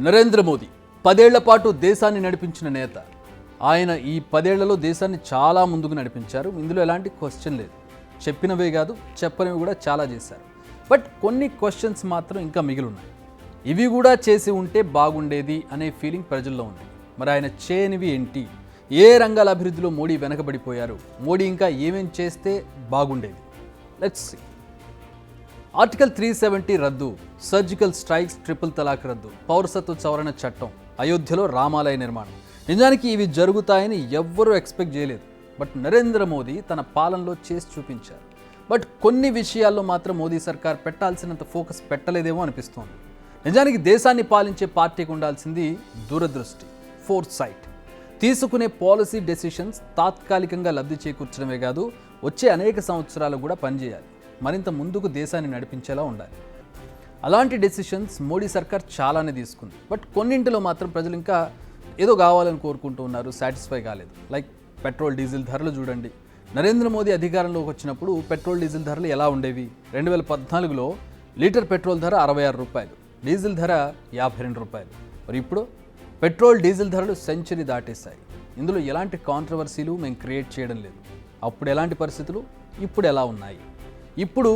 నరేంద్ర మోదీ 10 ఏళ్ల పాటు దేశాన్ని నడిపించిన నేత. ఆయన ఈ 10 ఏళ్లలో దేశాన్ని చాలా ముందుకు నడిపించారు. ఇందులో ఎలాంటి క్వశ్చన్ లేదు. చెప్పినవే కాదు, చెప్పనివి కూడా చాలా చేశారు. బట్ కొన్ని క్వశ్చన్స్ మాత్రం ఇంకా మిగిలి ఉన్నాయి. ఇవి కూడా చేసి ఉంటే బాగుండేది అనే ఫీలింగ్ ప్రజల్లో ఉంది. మరి ఆయన చేయనివి ఏంటి? ఏ రంగాల అభివృద్ధిలో మోడీ వెనకబడిపోయారు? మోడీ ఇంకా ఏమేం చేస్తే బాగుండేది? Let's see. ఆర్టికల్ 370 రద్దు, సర్జికల్ స్ట్రైక్స్, ట్రిపుల్ తలాక్ రద్దు, పౌరసత్వ సవరణ చట్టం, అయోధ్యలో రామాలయ నిర్మాణం. నిజానికి ఇవి జరుగుతాయని ఎవ్వరూ ఎక్స్పెక్ట్ చేయలేదు. బట్ నరేంద్ర మోదీ తన పాలనలో చేసి చూపించారు. బట్ కొన్ని విషయాల్లో మాత్రం మోదీ సర్కార్ పెట్టాల్సినంత ఫోకస్ పెట్టలేదేమో అనిపిస్తోంది. నిజానికి దేశాన్ని పాలించే పార్టీకి ఉండాల్సింది దూరదృష్టి, ఫోర్ సైట్. తీసుకునే పాలసీ డెసిషన్స్ తాత్కాలికంగా లబ్ధి చేకూర్చడమే కాదు, వచ్చే అనేక సంవత్సరాలు కూడా పనిచేయాలి. మరింత ముందుకు దేశాన్ని నడిపించేలా ఉండాలి. అలాంటి డెసిషన్స్ మోడీ సర్కార్ చాలానే తీసుకుంది. బట్ కొన్నింటిలో మాత్రం ప్రజలు ఇంకా ఏదో కావాలని కోరుకుంటూ ఉన్నారు, సాటిస్ఫై కాలేదు. లైక్ పెట్రోల్ డీజిల్ ధరలు చూడండి. నరేంద్ర మోదీ అధికారంలోకి వచ్చినప్పుడు పెట్రోల్ డీజిల్ ధరలు ఎలా ఉండేవి? 2014లో లీటర్ పెట్రోల్ ధర 66 రూపాయలు, డీజిల్ ధర 52 రూపాయలు. మరి ఇప్పుడు పెట్రోల్ డీజిల్ ధరలు సెంచరీ దాటేశాయి. ఇందులో ఎలాంటి కాంట్రవర్సీలు మేము క్రియేట్ చేయడం లేదు. అప్పుడు ఎలాంటి పరిస్థితులు, ఇప్పుడు ఎలా ఉన్నాయి, ఇప్పుడు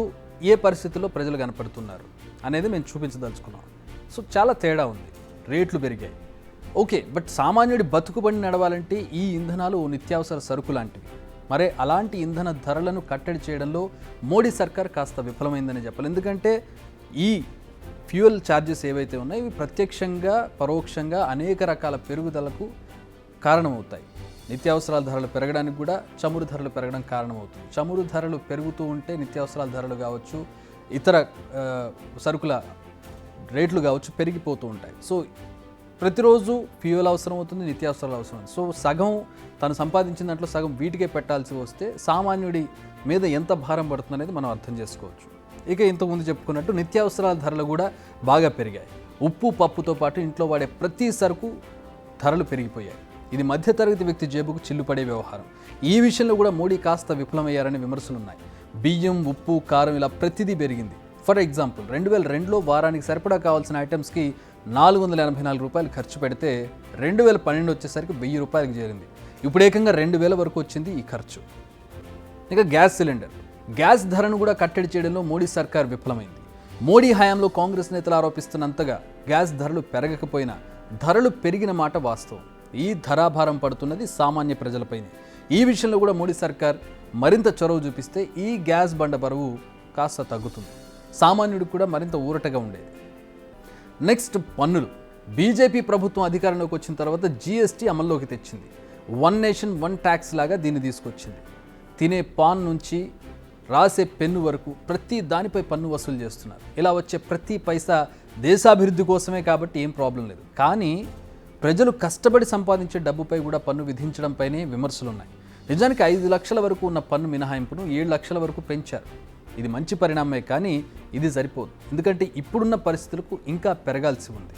ఏ పరిస్థితుల్లో ప్రజలు కనపడుతున్నారు అనేది మేము చూపించదలుచుకున్నాం. సో చాలా తేడా ఉంది. రేట్లు పెరిగాయి, ఓకే. బట్ సామాన్యుడి బతుకుబడి నడవాలంటే ఈ ఇంధనాలు నిత్యావసర సరుకు లాంటివి. మరే అలాంటి ఇంధన ధరలను కట్టడి చేయడంలో మోడీ సర్కార్ కాస్త విఫలమైందని చెప్పాలి. ఎందుకంటే ఈ ఫ్యూయల్ ఛార్జెస్ ఏవైతే ఉన్నాయో ఇవి ప్రత్యక్షంగా పరోక్షంగా అనేక రకాల పెరుగుదలకు కారణమవుతాయి. నిత్యావసరాల ధరలు పెరగడానికి కూడా చమురు ధరలు పెరగడం కారణమవుతుంది. చమురు ధరలు పెరుగుతూ ఉంటే నిత్యావసరాల ధరలు కావచ్చు, ఇతర సరుకుల రేట్లు కావచ్చు పెరిగిపోతూ ఉంటాయి. సో ప్రతిరోజు ఫ్యూయల్ అవసరం అవుతుంది, నిత్యావసరాలు అవసరం అవుతుంది. సో సగం తను సంపాదించిన దాంట్లో సగం వీటికే పెట్టాల్సి వస్తే సామాన్యుడి మీద ఎంత భారం పడుతుంది అనేది మనం అర్థం చేసుకోవచ్చు. ఇక ఇంతకుముందు చెప్పుకున్నట్టు నిత్యావసరాల ధరలు కూడా బాగా పెరిగాయి. ఉప్పు పప్పుతో పాటు ఇంట్లో వాడే ప్రతి సరుకు ధరలు పెరిగిపోయాయి. ఇది మధ్యతరగతి వ్యక్తి జేబుకు చిల్లుపడే వ్యవహారం. ఈ విషయంలో కూడా మోడీ కాస్త విఫలమయ్యారనే విమర్శలున్నాయి. బియ్యం, ఉప్పు, కారం ఇలా ప్రతిదీ పెరిగింది. ఫర్ ఎగ్జాంపుల్ 2002లో వారానికి సరిపడా కావాల్సిన ఐటమ్స్కి 484 రూపాయలు ఖర్చు పెడితే 2012 వచ్చేసరికి 1000 రూపాయలకు చేరింది. ఇప్పుడు ఏకంగా 2000 వరకు వచ్చింది ఈ ఖర్చు. ఇక గ్యాస్ సిలిండర్, గ్యాస్ ధరను కూడా కట్టడి చేయడంలో మోడీ సర్కార్ విఫలమైంది. మోడీ హయాంలో కాంగ్రెస్ నేతలు ఆరోపిస్తున్నంతగా గ్యాస్ ధరలు పెరగకపోయినా ధరలు పెరిగిన మాట వాస్తవం. ఈ ధరాభారం పడుతున్నది సామాన్య ప్రజలపైనే. ఈ విషయంలో కూడా మోడీ సర్కార్ మరింత చొరవ చూపిస్తే ఈ గ్యాస్ బండ బరువు కాస్త తగ్గుతుంది. సామాన్యుడికి కూడా మరింత ఊరటగా ఉండేది. నెక్స్ట్ పన్నులు. బీజేపీ ప్రభుత్వం అధికారంలోకి వచ్చిన తర్వాత జీఎస్టీ అమల్లోకి తెచ్చింది. వన్ నేషన్ వన్ ట్యాక్స్ లాగా దీన్ని తీసుకొచ్చింది. తినే పాన్ నుంచి రాసే పెన్ను వరకు ప్రతి దానిపై పన్ను వసూలు చేస్తున్నారు. ఇలా వచ్చే ప్రతి పైసా దేశాభివృద్ధి కోసమే కాబట్టి ఏం ప్రాబ్లం లేదు. కానీ ప్రజలు కష్టపడి సంపాదించే డబ్బుపై కూడా పన్ను విధించడంపైనే విమర్శలున్నాయి. నిజానికి 5 లక్షల వరకు ఉన్న పన్ను మినహాయింపును 7 లక్షల వరకు పెంచారు. ఇది మంచి పరిణామమే, కానీ ఇది సరిపోదు. ఎందుకంటే ఇప్పుడున్న పరిస్థితులకు ఇంకా పెరగాల్సి ఉంది.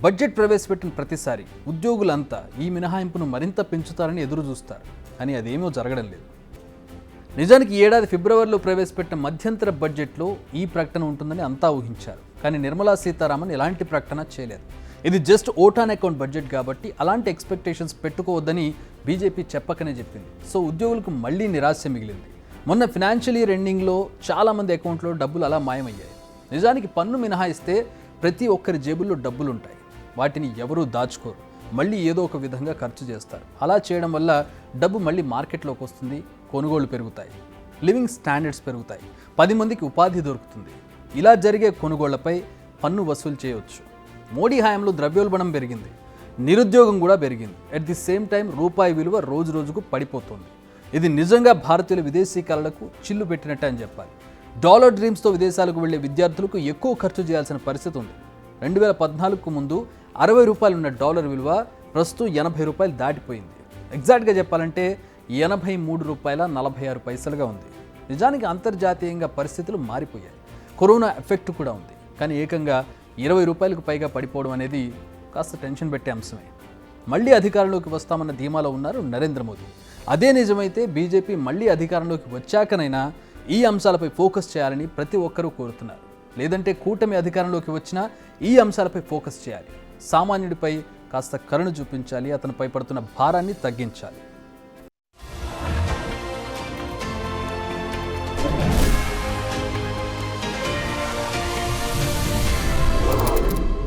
బడ్జెట్ ప్రవేశపెట్టిన ప్రతిసారి ఉద్యోగులంతా ఈ మినహాయింపును మరింత పెంచుతారని ఎదురు చూస్తారు. కానీ అదేమో జరగడం లేదు. నిజానికి ఈ ఏడాది ఫిబ్రవరిలో ప్రవేశపెట్టిన మధ్యంతర బడ్జెట్లో ఈ ప్రకటన ఉంటుందని అంతా ఊహించారు. కానీ నిర్మలా సీతారామన్ ఎలాంటి ప్రకటన చేయలేదు. ఇది just vote on account budget కాబట్టి అలాంటి ఎక్స్పెక్టేషన్స్ పెట్టుకోవద్దని బీజేపీ చెప్పకనే చెప్పింది. సో ఉద్యోగులకు మళ్లీ నిరాశ మిగిలింది. మొన్న ఫినాన్షియల్ ఇయర్ ఎండింగ్లో చాలామంది అకౌంట్లో డబ్బులు అలా మాయమయ్యాయి. నిజానికి పన్ను మినహాయిస్తే ప్రతి ఒక్కరి జేబుల్లో డబ్బులు ఉంటాయి. వాటిని ఎవరూ దాచుకోరు, మళ్ళీ ఏదో ఒక విధంగా ఖర్చు చేస్తారు. అలా చేయడం వల్ల డబ్బు మళ్ళీ మార్కెట్లోకి వస్తుంది, కొనుగోళ్లు పెరుగుతాయి, లివింగ్ స్టాండర్డ్స్ పెరుగుతాయి, 10 మందికి ఉపాధి దొరుకుతుంది. ఇలా జరిగే కొనుగోళ్లపై పన్ను వసూలు చేయవచ్చు. మోడీ హయాంలో ద్రవ్యోల్బణం పెరిగింది, నిరుద్యోగం కూడా పెరిగింది. అట్ ది సేమ్ టైం రూపాయి విలువ రోజు రోజుకు పడిపోతుంది. ఇది నిజంగా భారతీయుల విదేశీ కళలకు చిల్లు పెట్టినట్టే అని చెప్పాలి. డాలర్ డ్రీమ్స్తో విదేశాలకు వెళ్లే విద్యార్థులకు ఎక్కువ ఖర్చు చేయాల్సిన పరిస్థితి ఉంది. 2014కు ముందు 60 రూపాయలు ఉన్న డాలర్ విలువ ప్రస్తుతం 80 రూపాయలు దాటిపోయింది. ఎగ్జాక్ట్గా చెప్పాలంటే 83 రూపాయల 46 పైసలుగా ఉంది. నిజానికి అంతర్జాతీయంగా పరిస్థితులు మారిపోయాయి. కరోనా ఎఫెక్ట్ కూడా ఉంది. కానీ ఏకంగా 20 రూపాయలకు పైగా పడిపోవడం అనేది కాస్త టెన్షన్ పెట్టే అంశమే. మళ్ళీ అధికారంలోకి వస్తామన్న ధీమాలో ఉన్నారు నరేంద్ర మోదీ. అదే నిజమైతే బీజేపీ మళ్ళీ అధికారంలోకి వచ్చాకనైనా ఈ అంశాలపై ఫోకస్ చేయాలని ప్రతి ఒక్కరూ కోరుతున్నారు. లేదంటే కూటమి అధికారంలోకి వచ్చినా ఈ అంశాలపై ఫోకస్ చేయాలి. సామాన్యుడిపై కాస్త కరుణ చూపించాలి, అతనిపై పడుతున్న భారాన్ని తగ్గించాలి.